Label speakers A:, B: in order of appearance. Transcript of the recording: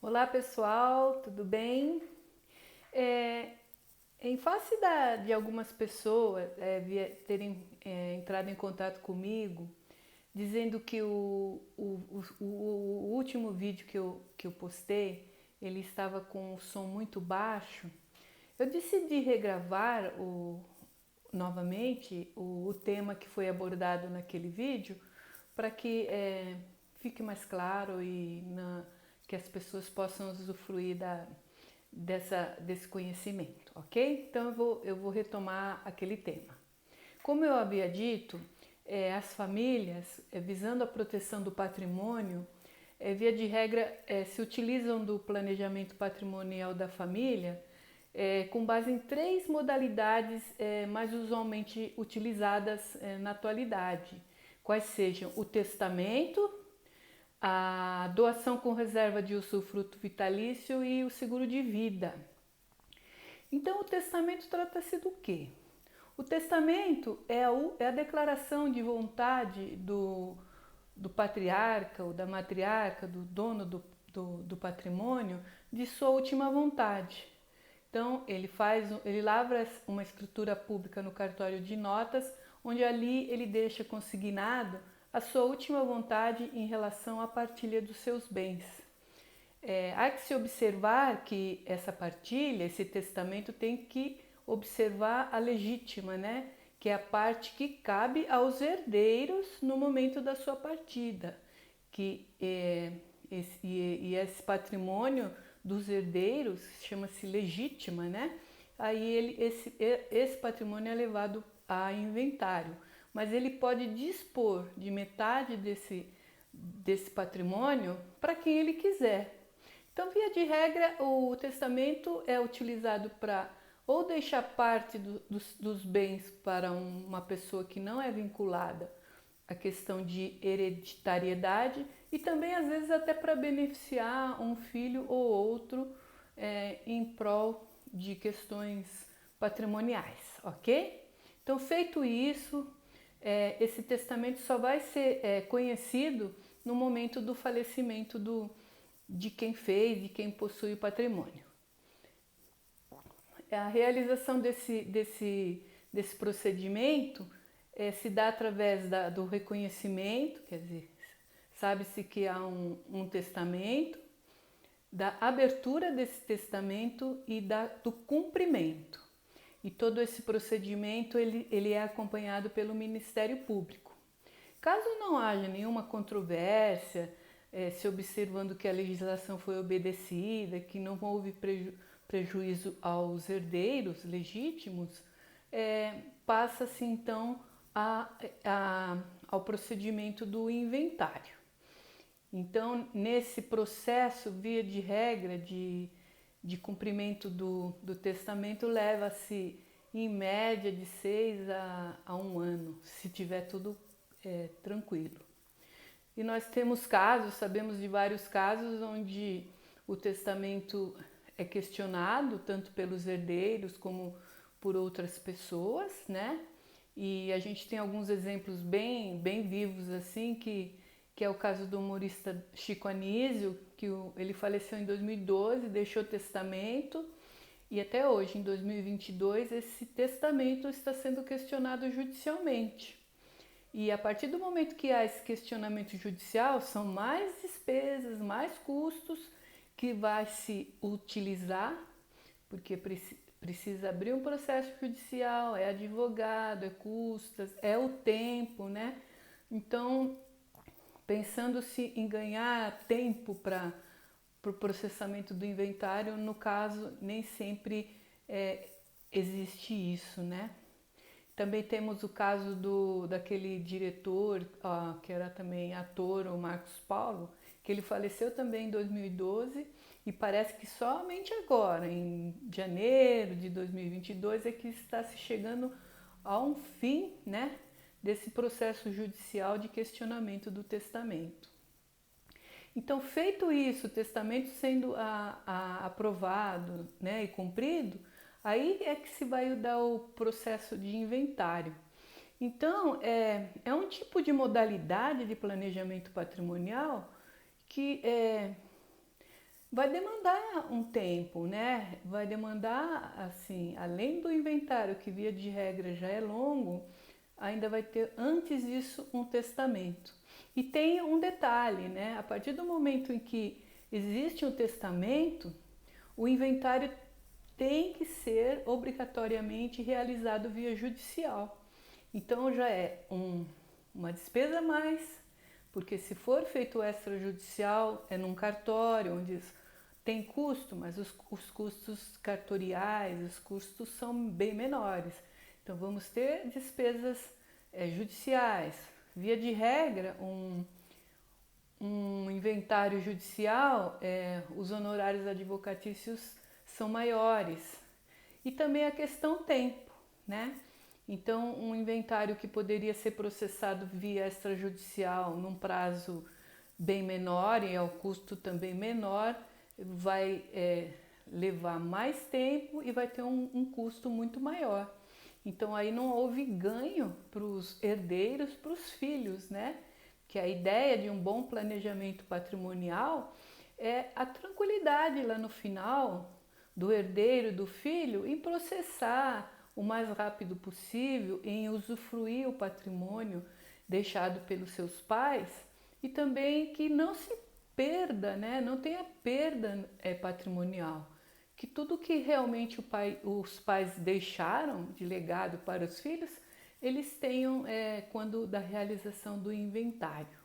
A: Olá pessoal, tudo bem? É, Em face de algumas pessoas terem entrado em contato comigo, dizendo que o último vídeo que eu postei, ele estava com o som muito baixo, eu decidi regravar novamente o tema que foi abordado naquele vídeo para que fique mais claro que as pessoas possam usufruir desse conhecimento, ok? Então eu vou retomar aquele tema. Como eu havia dito, as famílias, visando a proteção do patrimônio, via de regra, se utilizam do planejamento patrimonial da família com base em três modalidades mais usualmente utilizadas na atualidade, quais sejam o testamento, a doação com reserva de usufruto vitalício e o seguro de vida. Então, o testamento trata-se do quê? O testamento é a declaração de vontade do patriarca ou da matriarca, do dono do patrimônio, de sua última vontade. Então, ele lavra uma escritura pública no cartório de notas, onde ali ele deixa consignado a sua última vontade em relação à partilha dos seus bens. Há que se observar que essa partilha, esse testamento, tem que observar a legítima, né? Que é a parte que cabe aos herdeiros no momento da sua partida. Esse patrimônio dos herdeiros chama-se legítima, né? Aí esse patrimônio é levado a inventário, mas ele pode dispor de metade desse patrimônio para quem ele quiser. Então, via de regra, o testamento é utilizado para ou deixar parte dos bens para uma pessoa que não é vinculada à questão de hereditariedade e também, às vezes, até para beneficiar um filho ou outro em prol de questões patrimoniais, ok? Então, feito isso, esse testamento só vai ser conhecido no momento do falecimento de quem fez, de quem possui o patrimônio. A realização desse procedimento se dá através do reconhecimento, quer dizer, sabe-se que há um testamento, da abertura desse testamento e do cumprimento. E todo esse procedimento ele é acompanhado pelo Ministério Público. Caso não haja nenhuma controvérsia, se observando que a legislação foi obedecida, que não houve prejuízo aos herdeiros legítimos, passa-se então ao procedimento do inventário. Então, nesse processo, via de regra, de cumprimento do testamento, leva-se em média de 6 a 1 ano, se tiver tudo tranquilo. E nós temos casos, sabemos de vários casos onde o testamento é questionado tanto pelos herdeiros como por outras pessoas, né? E a gente tem alguns exemplos bem vivos assim, que é o caso do humorista Chico Anísio, que ele faleceu em 2012, deixou testamento e até hoje, em 2022, esse testamento está sendo questionado judicialmente. E a partir do momento que há esse questionamento judicial, são mais despesas, mais custos que vai se utilizar, porque precisa abrir um processo judicial, é advogado, é custas, é o tempo, né? Então, pensando-se em ganhar tempo para o processamento do inventário, no caso, nem sempre existe isso, né? Também temos o caso daquele diretor, que era também ator, o Marcos Paulo, que ele faleceu também em 2012 e parece que somente agora, em janeiro de 2022, é que está se chegando a um fim, né, desse processo judicial de questionamento do testamento. Então, feito isso, o testamento sendo aprovado, né, e cumprido, aí é que se vai dar o processo de inventário. Então, é um tipo de modalidade de planejamento patrimonial que vai demandar um tempo, né? Vai demandar, assim, além do inventário, que via de regra já é longo, ainda vai ter antes disso um testamento. E tem um detalhe, né? A partir do momento em que existe um testamento, o inventário tem que ser obrigatoriamente realizado via judicial. Então já é uma despesa a mais, porque se for feito extrajudicial, é num cartório, onde tem custo, mas os custos cartoriais, os custos são bem menores. Então vamos ter despesas judiciais. Via de regra, um inventário judicial, os honorários advocatícios são maiores. E também a questão tempo, né? Então, um inventário que poderia ser processado via extrajudicial num prazo bem menor e ao custo também menor, vai levar mais tempo e vai ter um custo muito maior. Então, aí não houve ganho para os herdeiros, para os filhos, né? Que a ideia de um bom planejamento patrimonial é a tranquilidade lá no final do herdeiro, do filho, em processar o mais rápido possível, em usufruir o patrimônio deixado pelos seus pais e também que não se perda, né? Não tenha perda patrimonial. Que tudo que realmente os pais deixaram de legado para os filhos, eles tenham quando da realização do inventário.